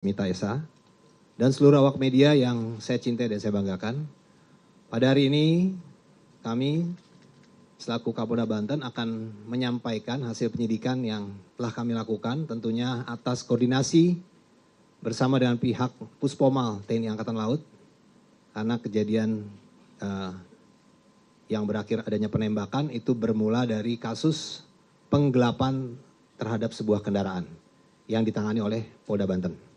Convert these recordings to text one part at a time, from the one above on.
Mita Esa, dan seluruh awak media yang saya cintai dan saya banggakan. Pada hari ini kami selaku Kapolda Banten akan menyampaikan hasil penyidikan yang telah kami lakukan, tentunya atas koordinasi bersama dengan pihak Puspomal TNI Angkatan Laut, karena kejadian yang berakhir adanya penembakan itu bermula dari kasus penggelapan terhadap sebuah kendaraan yang ditangani oleh Polda Banten.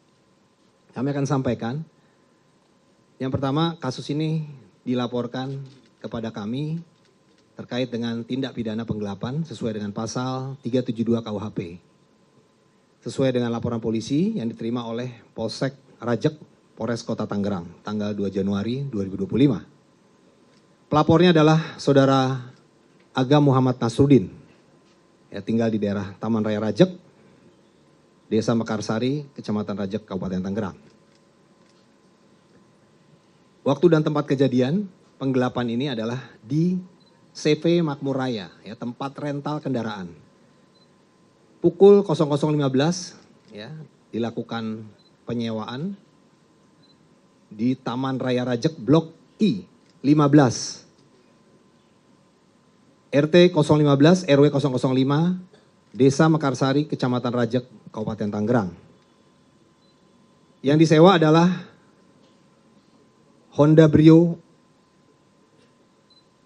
Kami akan sampaikan, yang pertama kasus ini dilaporkan kepada kami terkait dengan tindak pidana penggelapan sesuai dengan pasal 372 KUHP. Sesuai dengan laporan polisi yang diterima oleh Polsek Rajek, Polres Kota Tangerang, tanggal 2 Januari 2025. Pelapornya adalah Saudara Agam Muhammad Nasruddin, tinggal di daerah Taman Raya Rajek, Desa Mekarsari, Kecamatan Rajek, Kabupaten Tangerang. Waktu dan tempat kejadian penggelapan ini adalah di CV Makmur Raya, tempat rental kendaraan. Pukul 00.15 dilakukan penyewaan di Taman Raya Rajek Blok I 15, RT 015 RW 005, Desa Mekarsari, Kecamatan Rajek, Kabupaten Tangerang. Yang disewa adalah Honda Brio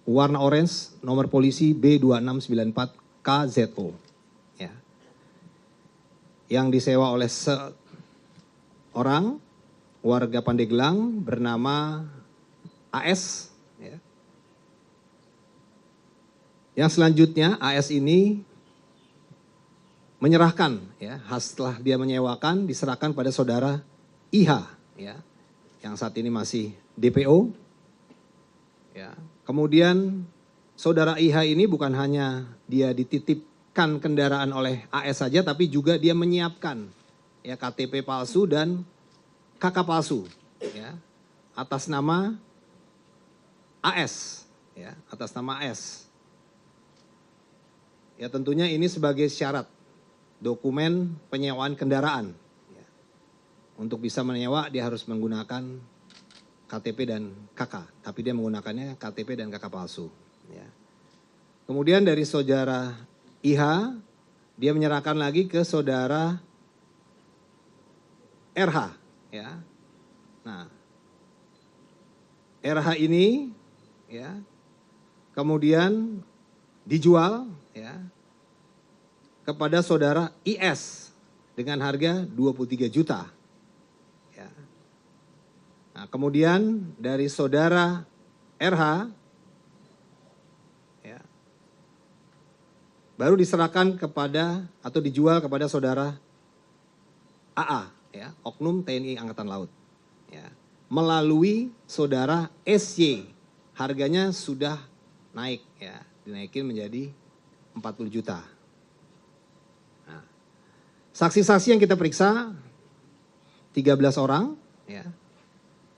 warna orange, nomor polisi B2694 KZO. Yang disewa oleh seorang warga Pandeglang bernama AS. Yang selanjutnya AS ini menyerahkan, setelah dia menyewakan diserahkan pada Saudara IH, yang saat ini masih DPO. Kemudian Saudara IH ini bukan hanya dia dititipkan kendaraan oleh AS saja, tapi juga dia menyiapkan KTP palsu dan KK palsu, atas nama AS, atas nama AS. Tentunya ini sebagai syarat dokumen penyewaan kendaraan. Untuk bisa menyewa dia harus menggunakan KTP dan KK, tapi dia menggunakannya KTP dan KK palsu. Kemudian dari Saudara IH, dia menyerahkan lagi ke Saudara RH. Nah, RH ini kemudian dijual kepada Saudara IS dengan harga 23 juta. Nah, kemudian dari Saudara RH baru diserahkan kepada atau dijual kepada Saudara AA, Oknum TNI Angkatan Laut, melalui Saudara SY. Harganya sudah naik, dinaikin menjadi 40 juta. Saksi-saksi yang kita periksa 13 orang,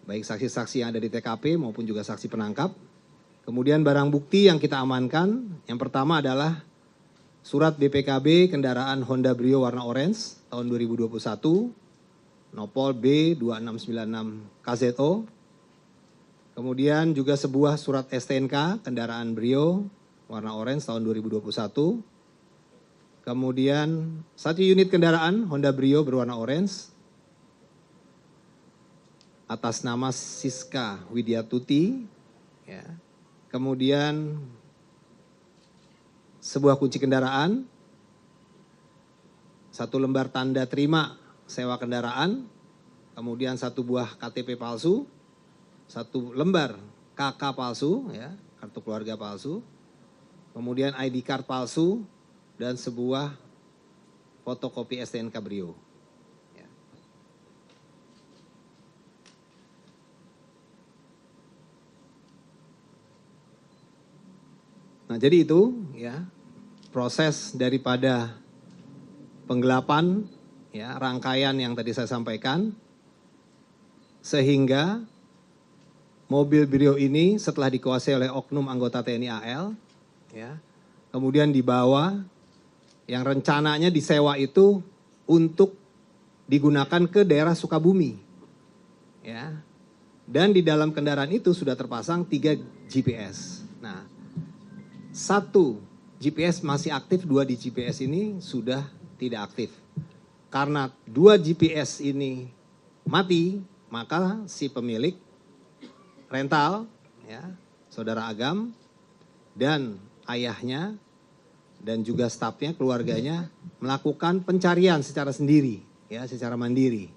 baik saksi-saksi yang ada di TKP maupun juga saksi penangkap. Kemudian barang bukti yang kita amankan, yang pertama adalah surat BPKB kendaraan Honda Brio warna orange tahun 2021, Nopol B2696 KZO. Kemudian juga sebuah surat STNK kendaraan Brio warna orange tahun 2021. Kemudian 1 unit kendaraan Honda Brio berwarna orange atas nama Siska Widiatuti. Kemudian sebuah kunci kendaraan, 1 lembar tanda terima sewa kendaraan, kemudian 1 buah KTP palsu, 1 lembar KK palsu, kartu keluarga palsu, kemudian ID card palsu, dan sebuah fotokopi STNK Brio. Nah, jadi itu proses daripada penggelapan, rangkaian yang tadi saya sampaikan, sehingga mobil Brio ini setelah dikuasai oleh oknum anggota TNI AL, kemudian dibawa, yang rencananya disewa itu untuk digunakan ke daerah Sukabumi. Ya. Dan di dalam kendaraan itu sudah terpasang 3 GPS. Nah, 1 GPS masih aktif, 2 di GPS ini sudah tidak aktif. Karena 2 GPS ini mati, maka si pemilik rental, ya, Saudara Agam dan ayahnya dan juga stafnya, keluarganya melakukan pencarian secara sendiri, ya, secara mandiri.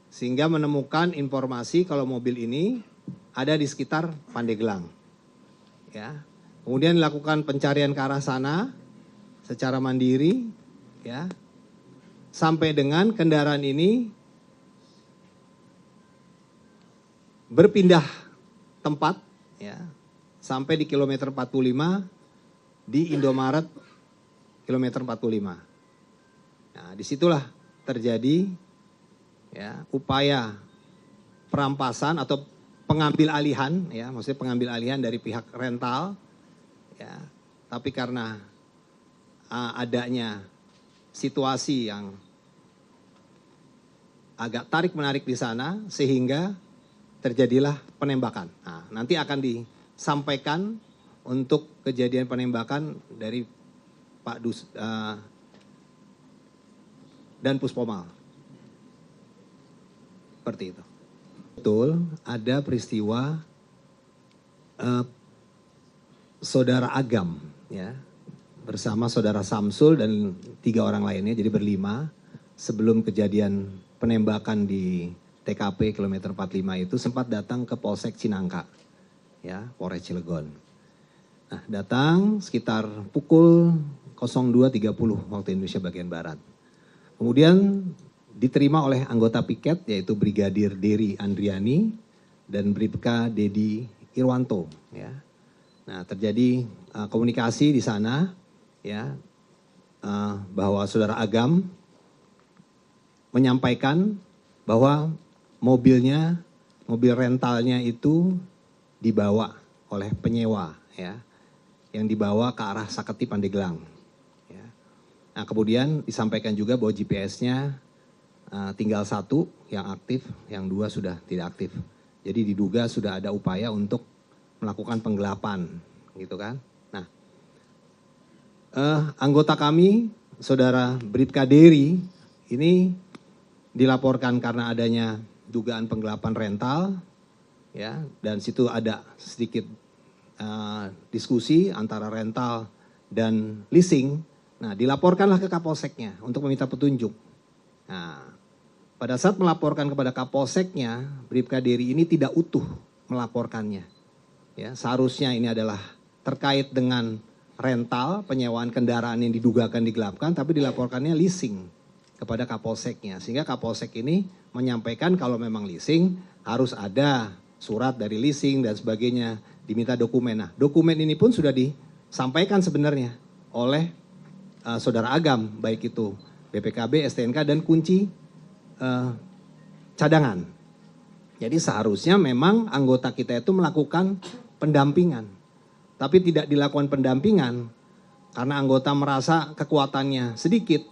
Sehingga menemukan informasi kalau mobil ini ada di sekitar Pandeglang. Ya. Kemudian dilakukan pencarian ke arah sana secara mandiri, ya. Sampai dengan kendaraan ini berpindah tempat, ya, sampai di kilometer 45 di Indomaret kilometer 45. Nah, disitulah terjadi, ya, upaya perampasan atau pengambil alihan, ya, maksudnya pengambil alihan dari pihak rental, ya, tapi karena adanya situasi yang agak tarik-menarik di sana sehingga terjadilah penembakan. Nah, nanti akan disampaikan untuk kejadian penembakan dari Pak dan Puspomal. Seperti itu. Betul, ada peristiwa Saudara Agam, ya, bersama Saudara Samsul dan 3 orang lainnya, jadi berlima, sebelum kejadian penembakan di TKP kilometer 45 itu sempat datang ke Polsek Cinangka, ya, Polres Cilegon. Nah, datang sekitar pukul 02.30 waktu Indonesia bagian Barat. Kemudian diterima oleh anggota piket yaitu Brigadir Dery Andriani dan Bribka Dedi Irwanto, ya. Nah, terjadi komunikasi di sana, ya, bahwa Saudara Agam menyampaikan bahwa mobil rentalnya itu dibawa oleh penyewa, ya, yang dibawa ke arah Saketi Pandeglang. Ya. Nah, kemudian disampaikan juga bahwa GPS-nya tinggal 1 yang aktif, yang 2 sudah tidak aktif. Jadi diduga sudah ada upaya untuk melakukan penggelapan, gitu kan. Nah, anggota kami, Saudara Bribka Dery, ini dilaporkan karena adanya dugaan penggelapan rental, ya, dan situ ada sedikit diskusi antara rental dan leasing. Nah, dilaporkanlah ke Kapolseknya untuk meminta petunjuk. Nah, pada saat melaporkan kepada Kapolseknya, Bribka Dery ini tidak utuh melaporkannya. Ya, seharusnya ini adalah terkait dengan rental, penyewaan kendaraan yang didugakan digelapkan, tapi dilaporkannya leasing kepada Kapolseknya. Sehingga Kapolsek ini menyampaikan kalau memang leasing harus ada surat dari leasing dan sebagainya, diminta dokumen. Nah, dokumen ini pun sudah disampaikan sebenarnya oleh Saudara Agam, baik itu BPKB, STNK, dan kunci cadangan. Jadi seharusnya memang anggota kita itu melakukan pendampingan. Tapi tidak dilakukan pendampingan karena anggota merasa kekuatannya sedikit.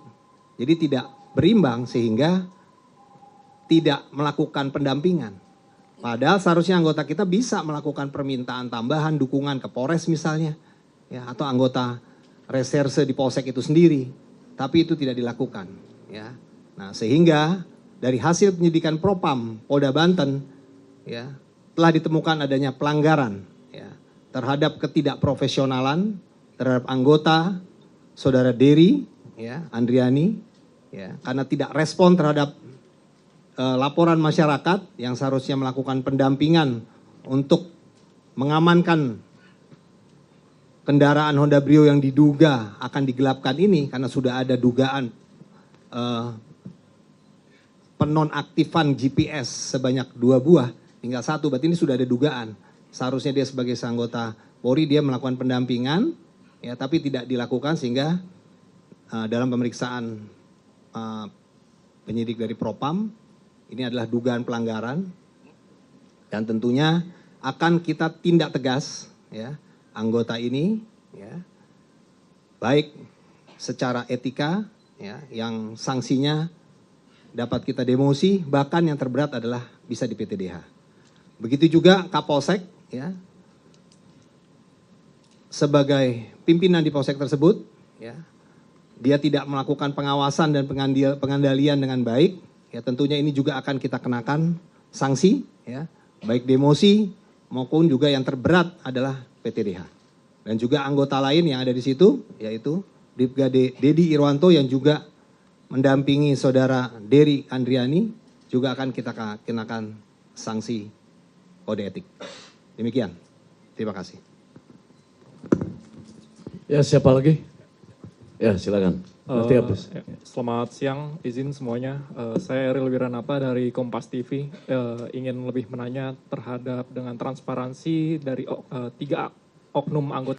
Jadi tidak berimbang sehingga tidak melakukan pendampingan. Padahal seharusnya anggota kita bisa melakukan permintaan tambahan, dukungan ke Polres misalnya, ya, atau anggota reserse di Polsek itu sendiri. Tapi itu tidak dilakukan. Ya. Nah, sehingga dari hasil penyidikan Propam Polda Banten, ya, telah ditemukan adanya pelanggaran, ya, terhadap ketidakprofesionalan terhadap anggota Saudara Dery, ya, Andriani, ya, karena tidak respon terhadap laporan masyarakat yang seharusnya melakukan pendampingan untuk mengamankan kendaraan Honda Brio yang diduga akan digelapkan ini, karena sudah ada dugaan penonaktifan GPS sebanyak 2 buah, tinggal 1, berarti ini sudah ada dugaan. Seharusnya dia sebagai anggota Polri dia melakukan pendampingan, ya, tapi tidak dilakukan sehingga dalam pemeriksaan penyidik dari Propam ini adalah dugaan pelanggaran dan tentunya akan kita tindak tegas, ya, anggota ini, ya, baik secara etika, ya, yang sanksinya dapat kita demosi, bahkan yang terberat adalah bisa di PTDH. Begitu juga Kapolsek, ya, sebagai pimpinan di Polsek tersebut, ya, dia tidak melakukan pengawasan dan pengandalian dengan baik, ya tentunya ini juga akan kita kenakan sanksi, ya, baik demosi maupun juga yang terberat adalah PTDH. Dan juga anggota lain yang ada di situ, yaitu Brigade Dedi Irwanto yang juga mendampingi saudara Dery Andriani, juga akan kita kenakan sanksi kode etik. Demikian, terima kasih. Ya, siapa lagi? Ya, silakan. Selamat siang, izin semuanya. Saya Eril Wiranapa dari Kompas TV. Ingin lebih menanya terhadap dengan transparansi dari 3 oknum anggota